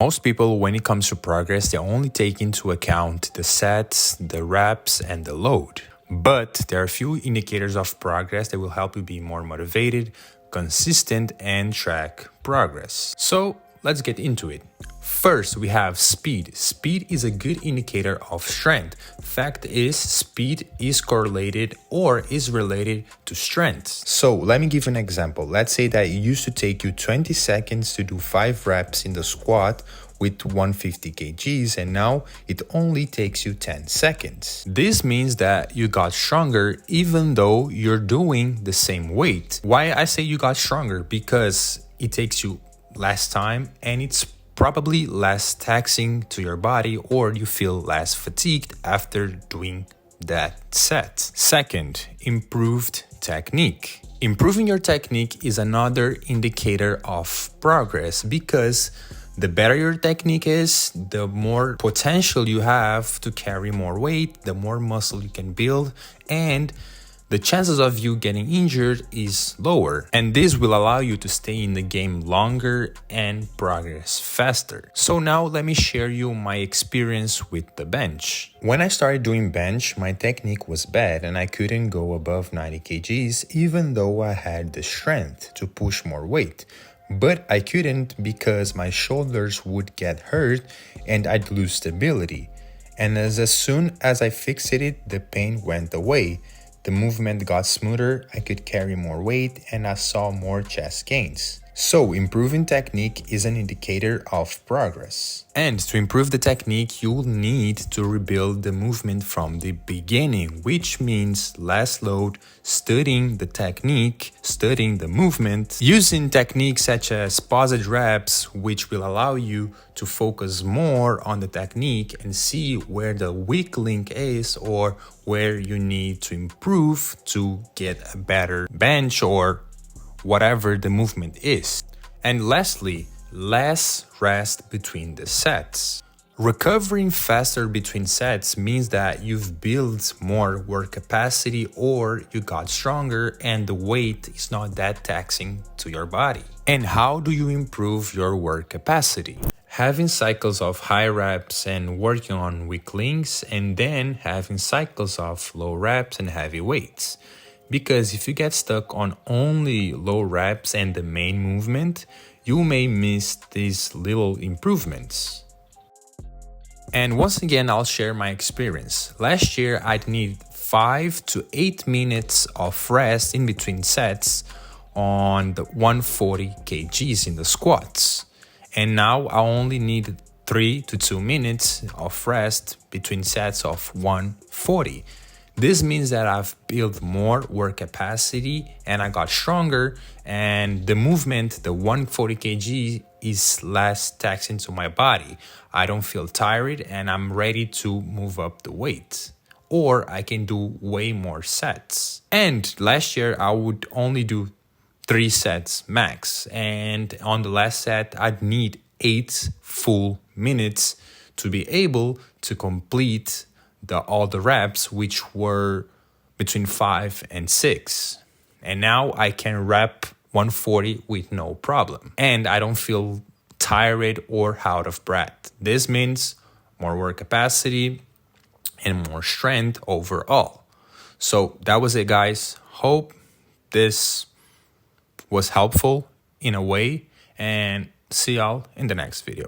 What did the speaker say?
Most people, when it comes to progress, they only take into account the sets, the reps, and the load. But there are a few indicators of progress that will help you be more motivated, consistent, and track progress. So let's get into it. First, we have speed. Speed is a good indicator of strength. Fact is, speed is correlated or is related to strength. So let me give you an example. Let's say that it used to take you 20 seconds to do 5 reps in the squat with 150 kgs, and now it only takes you 10 seconds. This means that you got stronger even though you're doing the same weight. Why I say you got stronger? Because it takes you less time and it's probably less taxing to your body, or you feel less fatigued after doing that set. Second, improved technique. Improving your technique is another indicator of progress, because the better your technique is, the more potential you have to carry more weight, the more muscle you can build, and the chances of you getting injured is lower. And this will allow you to stay in the game longer and progress faster. So now let me share you my experience with the bench. When I started doing bench, my technique was bad and I couldn't go above 90 kgs even though I had the strength to push more weight. But I couldn't because my shoulders would get hurt and I'd lose stability. And as soon as I fixed it, the pain went away. The movement got smoother, I could carry more weight, and I saw more chest gains. So improving technique is an indicator of progress. And to improve the technique, you'll need to rebuild the movement from the beginning, which means less load, studying the technique, studying the movement, using techniques such as paused reps, which will allow you to focus more on the technique and see where the weak link is or where you need to improve to get a better bench or whatever the movement is. And lastly, less rest between the sets. Recovering faster between sets means that you've built more work capacity or you got stronger and the weight is not that taxing to your body. And how do you improve your work capacity? Having cycles of high reps and working on weak links, and then having cycles of low reps and heavy weights. Because if you get stuck on only low reps and the main movement, you may miss these little improvements. And once again, I'll share my experience. Last year, I'd need 5 to 8 minutes of rest in between sets on the 140 kgs in the squats. And now I only need 3 to 2 minutes of rest between sets of 140. This means that I've built more work capacity and I got stronger, and the movement, the 140 kg, is less taxing to my body. I don't feel tired and I'm ready to move up the weight. Or I can do way more sets. And last year I would only do 3 sets max, and on the last set I'd need 8 full minutes to be able to complete all the reps, which were between 5 and 6. And now I can rep 140 with no problem. And I don't feel tired or out of breath. This means more work capacity and more strength overall. So that was it, guys. Hope this was helpful in a way, and see y'all in the next video.